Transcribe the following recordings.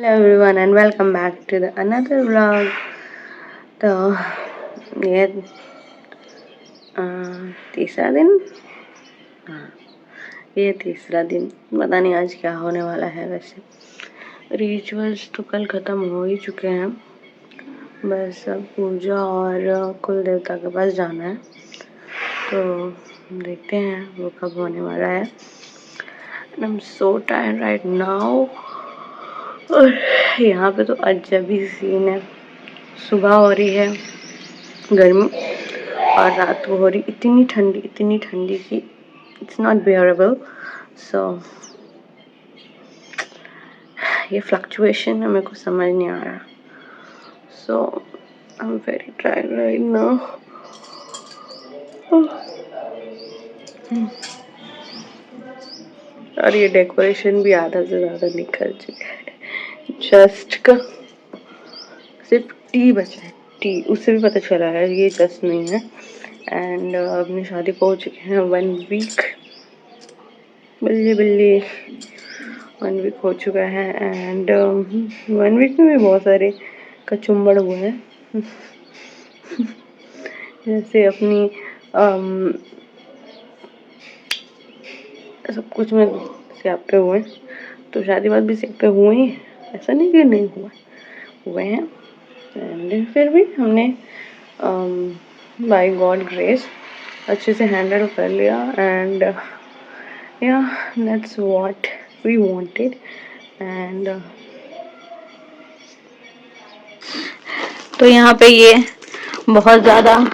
Hello everyone and welcome back to the another vlog. तो ये तीसरा दिन, हाँ ये तीसरा दिन। पता नहीं आज क्या होने वाला है। वैसे रिचुअल्स तो कल ख़त्म हो ही चुके हैं, बस अब पूजा और कुल देवता के पास जाना है। तो देखते हैं वो कब होने वाला है। And I'm so tired right now. और यहाँ पे तो अजब ही सीन है। सुबह हो रही है गर्मी और रात को हो रही इतनी ठंडी कि इट्स नॉट बेयरेबल। सो ये फ्लक्चुएशन है, मेरे को समझ नहीं आ रहा। So I am very tired right now. और ये डेकोरेशन भी आधा से ज़्यादा निकल चुका है। जस्ट का सिर्फ टी बचा है, टी उससे भी पता चला है ये जस्ट नहीं है। एंड अपनी शादी को हो चुके हैं 1 वीक, बल्ले 1 वीक हो चुका है। एंड 1 वीक में भी बहुत सारे कचुम्बड़ हुए हैं। जैसे अपनी सब कुछ में स्यापे हुए हैं, तो शादी बाद भी स्यापे हुए ही, ऐसा नहीं कि नहीं हुए हैं। एंड फिर भी हमने बाय गॉड ग्रेस अच्छे से हैंडल कर लिया। And yeah that's what we wanted. And तो यहाँ पे ये बहुत ज़्यादा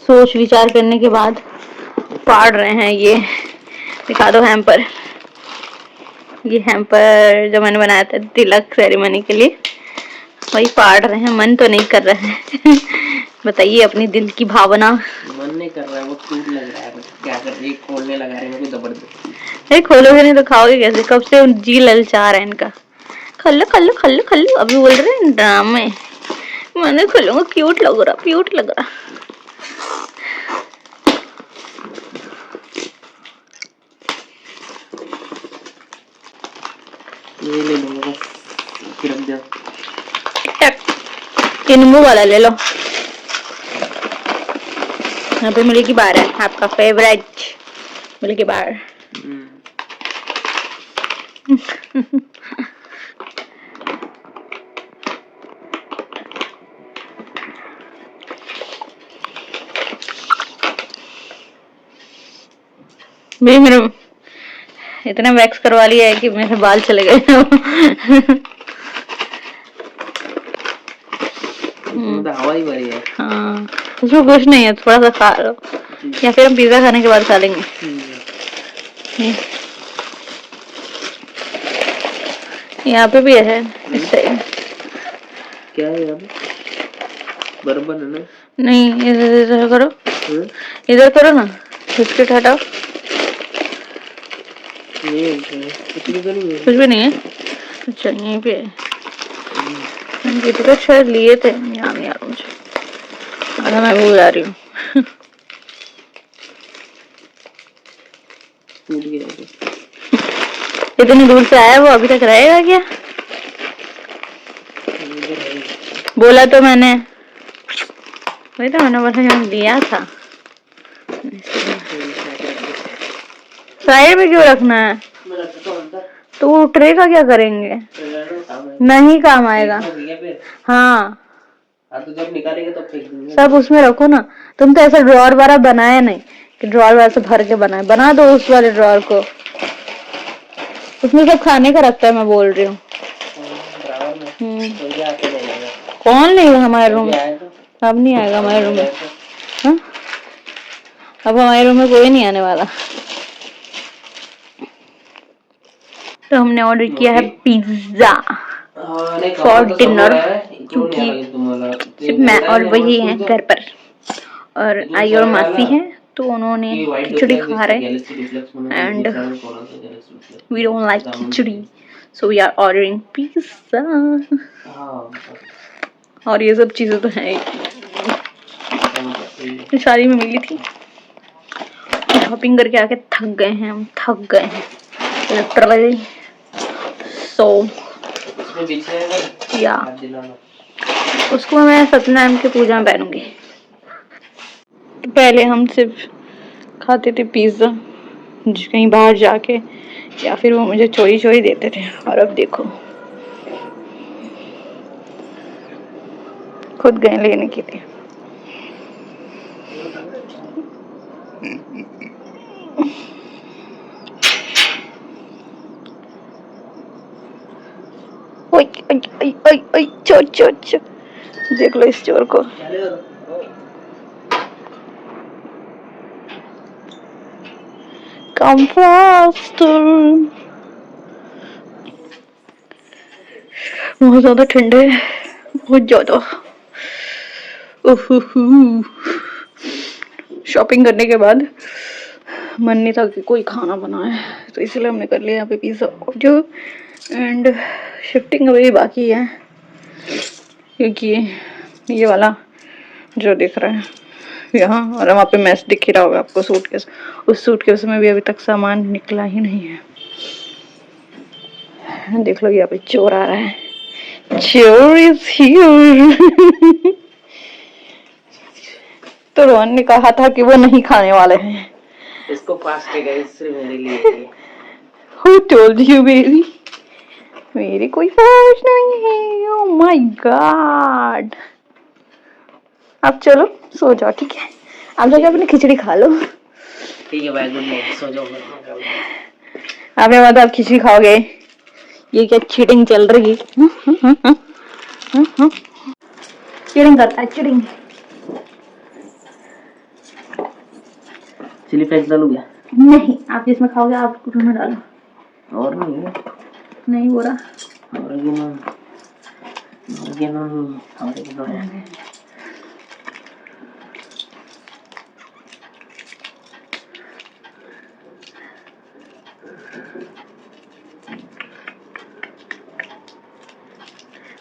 सोच विचार करने के बाद फाड़ रहे हैं। ये दिखा दो हैम्पर। ये हैम्पर जो मैंने बनाया था तिलक सेरेमनी के लिए, वही फाड़ रहे हैं। मन तो नहीं कर रहा है। बताइए अपनी दिल की भावना। मन नहीं कर रहा है, वो क्यूट लग रहा है, बट क्या कर रही है, खोलने लगा रही है मेरे को जबरदस्ती। अरे खोलोगे नहीं तो खाओगे कैसे? कब से जी ललचा रहा है इनका। खल्लो अभी बोल रहे हैं ड्रामे। मैंने खोलूंगा, क्यूट लग रहा। ये ले लूंगा बस, रख दो। ये नींबू वाला ले लो। यहाँ पे मिल्की बार है, आपका फेवरेट मिल्की बार। भी मेरे इतना वैक्स करवा लिया है कि मेरे बाल चले गए। हवा ही भरी है। हाँ, उसमें कुछ नहीं है, थोड़ा सा खा लो, या फिर हम पिज्जा खाने के बाद खा लेंगे। यहाँ पे भी है इस साइड। क्या है यहाँ पे? बर्बन है ना? नहीं, इधर करो, इधर करो ना, बिस्किट हटाओ। कुछ भी नहीं है। अच्छा यहीं पे है। शायद लिए थे, याद नहीं आ रहा मुझे। अरे मैं भूल जा रही हूँ। इतनी दूर से आया, वो अभी तक रहेगा क्या? बोला तो मैंने, वही तो मैंने बोला दिया था। साइड में क्यों रखना है? तो ट्रे का क्या करेंगे? नहीं काम आएगा। हाँ तो जब निकालेंगे तो फेंक देंगे। सब उसमें रखो ना। तुम तो ऐसा ड्रॉअर वाला बनाया नहीं कि ड्रॉअर वाला से भर के बनाए। बना दो उस वाले ड्रॉअर को, उसमें सब खाने का रखता है। मैं बोल रही हूँ कौन लेगा हमारे रूम? अब नहीं आएगा हमारे रूम में। हाँ? अब हमारे रूम में कोई नहीं आने वाला। तो हमने ऑर्डर किया है पिज्जा फॉर डिनर, क्योंकि सिर्फ मैं और वही हैं घर पर, और आई और मासी हैं, तो उन्होंने खिचड़ी खा रहे and we don't like khichdi, so we are ordering pizza. और ये सब चीजें तो हैं शादी में मिली थी। शॉपिंग करके आके थक गए हैं हम, लिटरली। सो उसमें पीछे है ना, या याद दिलाना। उसको मैं सत्यनारायण की पूजा में पहनूंगी। पहले हम सिर्फ खाते थे पिज्ज़ा कहीं बाहर जाके, या फिर वो मुझे चोरी चोरी देते थे, और अब देखो खुद गए लेने के लिए। ओए ओए ओए ओए ओए, चोर चोर चोर, देख लो इस चोर को। कम फास्टर। बहुत ज्यादा ठंडे, बहुत ज्यादा। शॉपिंग करने के बाद मन नहीं था कि कोई खाना बनाए, तो इसलिए हमने कर लिया यहाँ पे पिज्ज़ा ऑर्डर। एंड शिफ्टिंग अभी बाकी है, क्योंकि ये वाला जो दिख रहा है यहाँ, और वहाँ पे मैस दिख ही रहा होगा आपको सूटकेस, उस सूटकेस में भी अभी तक सामान निकला ही नहीं है। देख लो यहाँ पे चोर आ रहा है, चोर इज हियर। तो रोहन ने कहा था कि वो नहीं खाने वाले हैं। इसको फास्ट है सिर्फ मेरे लिए। Who told you baby? मेरी कोई फास्ट नहीं है। Oh my God! अब चलो सो जाओ, ठीक है? आप जाके अपनी खिचड़ी खा लो। ठीक है भाई, गुड नाइट, सो जाओ। आपने मतलब आप खिचड़ी खाओगे? ये क्या चीटिंग चल रही है? चीटिंग करता है, चीटिंग। चिली फ्लेक्स डालू क्या? नहीं, आप जिसमें खाओगे आप उसमें डालो। और नहीं है? नहीं हो रहा।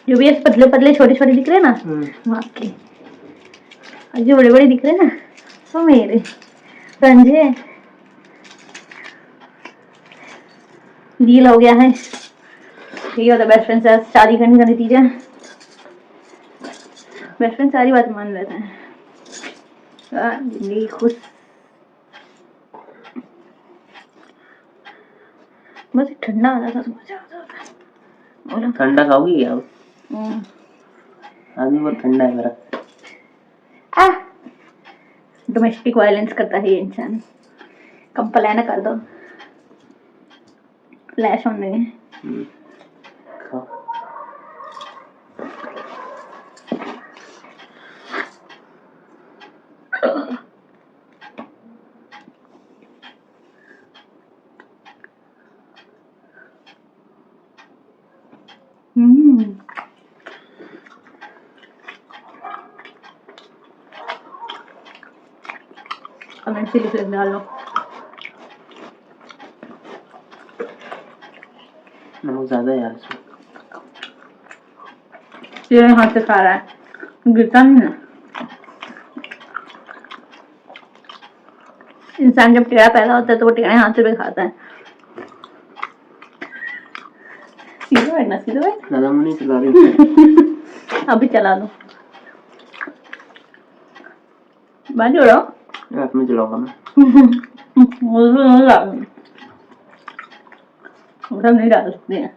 जो भी पतले पतले छोटे छोटे दिख रहे हैं ना आपके, और जो बड़े बड़े दिख रहे हैं ना वो मेरे संजय। डील हो गया है, ये होता बेस्ट फ्रेंड से शादी करने का नतीजा। बेस्ट फ्रेंड सारी बात मान लेते हैं, जिंदगी खुश। बस ठंडा आ जाता तो मजा आ जाता। ठंडा खाओगी क्या? आदमी बहुत ठंडा है मेरा। डोमेस्टिक वायलेंस करता है ये इंसान। कंप्लेन कर दो, फ्लैश होने में। कमेंट से लिख डालो, नमक ज्यादा है यार इसमें। ये हाथ से खा रहा है, गिरता नहीं ना। इंसान जब टेढ़ा पैदा होता है तो वो टेढ़े हाथ से भी खाता है। सीधा बैठना, सीधा बैठ। ज्यादा मुंह नहीं चला रही। अभी चला दो, बाजू रहो। रात में चलाऊंगा मैं। सब नहीं डाल सकते हैं।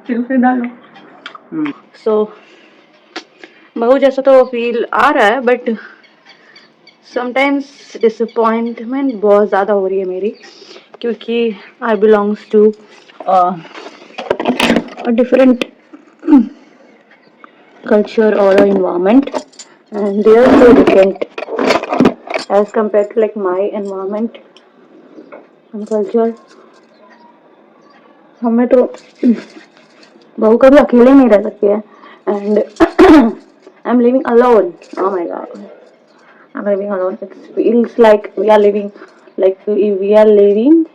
फिर डालो। सो बहुत जैसा तो फील आ रहा है, बट समटाइम्स डिसअपॉइंटमेंट बहुत ज़्यादा हो रही है मेरी, क्योंकि I belongs to a different culture or environment, and they are so different as compared to like my environment and culture. हमें तो बहू कभी अकेले नहीं रह सकती है, and I'm living alone. Oh my God, I'm living alone. It feels like we are living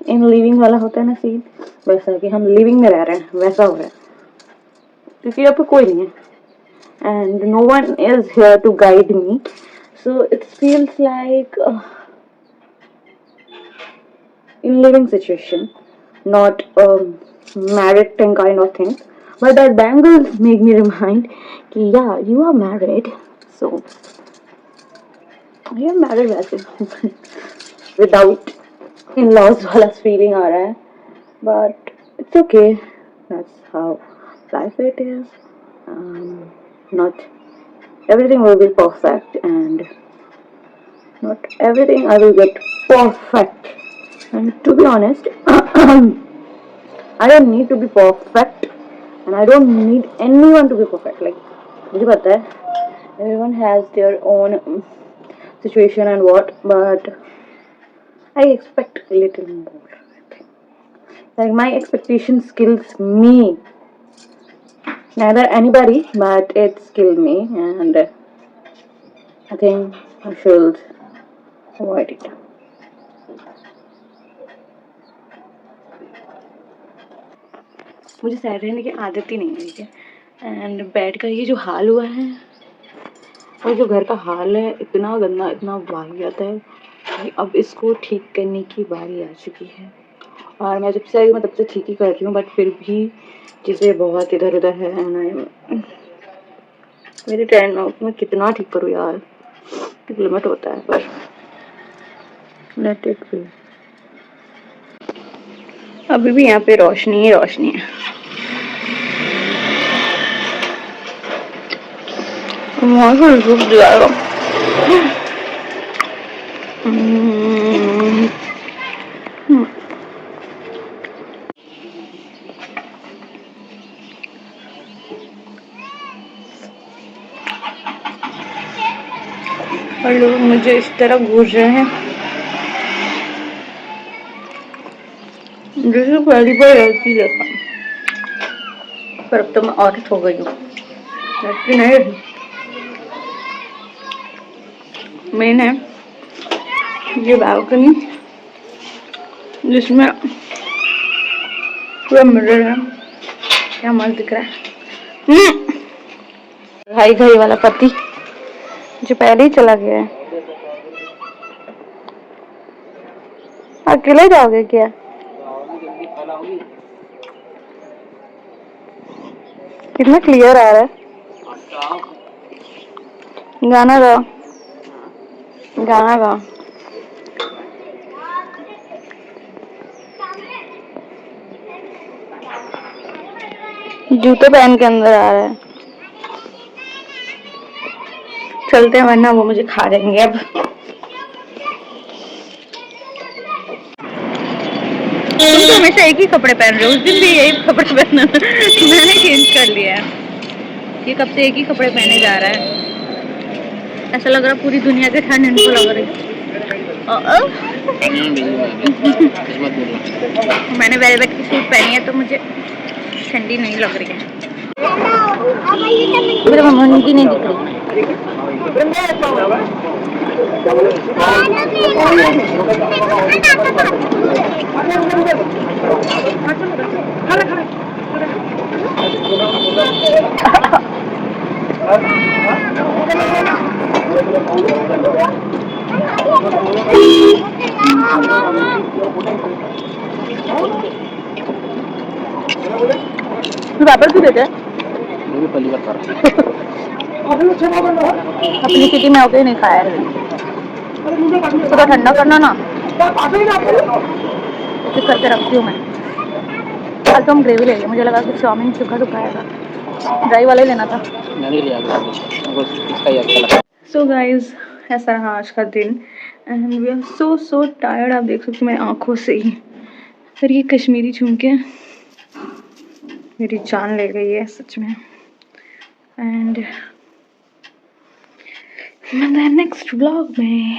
in living वाला होता है ना सीन, वैसा कि हम लिविंग में रह रहे हैं, वैसा हो रहा है, क्योंकि यहाँ पे कोई नहीं है and no one is here to guide me, so it feels like in living situation, not married thing kind of thing. But that bangles make me remind, कि yeah, you are married, so I am married वैसे without in-laws वाला feeling आ रहा है, but it's okay. That's how life it is. Not everything will be perfect, and not everything I will get perfect. And to be honest, I don't need to be perfect, and I don't need anyone to be perfect. Like, मुझे पता है, everyone has their own situation and what, but I expect a little more. I think. Like my expectations kills me. Neither anybody, but it killed me, and I think I should avoid it. मुझे sad रहने की आदत ही नहीं है, ठीक है। And bed का ये जो हाल हुआ है और जो घर का हाल है, इतना गंदा, इतना वाहियात है कि अब इसको ठीक करने की बारी आ चुकी है। और मैं जब से आई मैं तब से ठीक ही कर रही हूँ, बट फिर भी चीज़ें बहुत इधर उधर है। एंड मेरी ट्रेंड में कितना ठीक करूँ यार, एक लिमिट होता है, पर लेट इट बी। अभी भी यहाँ पे रोशनी ही रोशनी है। मौसम रुक जाएगा। और लोग मुझे इस तरह घूर रहे हैं जैसे पहली बार लड़की देखा, पर अब तो मैं औरत हो गई हूँ, लड़की नहीं रही। मैंने ये बालकनी जिसमें पूरा मिरर है, क्या मस्त दिख रहा है। घाई घाई वाला पति जो पहले ही चला गया है। अकेले जाओगे क्या? कितना क्लियर आ रहा है। गाना गाओ, गाना गाओ। जूते पहन के अंदर आ रहा है। चलते हैं वरना वो मुझे खा देंगे। अब तुम तो हमेशा एक ही कपड़े पहन रहे हो, उस दिन भी यही कपड़े पहना था। मैंने चेंज कर लिया है। ये कब से एक ही कपड़े पहने जा रहा है। ऐसा लग रहा पूरी दुनिया की ठंड इनको लग रही है। मैंने वेलवेट की सूट पहनी है तो मुझे ठंडी नहीं लग रही है। मेरे मम्मी की नहीं दिख रही। वापस क्यों देते? अपनी सिटी में होके नहीं खाया है, थोड़ा ठंडा करना ना, फिर करके रखती हूँ मैं। आज तो हम ग्रेवी ले लिए, मुझे लगा कि चाउमीन सूखा सूखा आएगा, ड्राई वाला ही लेना था। सो गाइज, ऐसा रहा आज का दिन and we are so tired. आप देख सकते हो मेरी आँखों से ही। फिर ये कश्मीरी झुमके मेरी जान ले गई है सच में। एंड नेक्स्ट व्लॉग में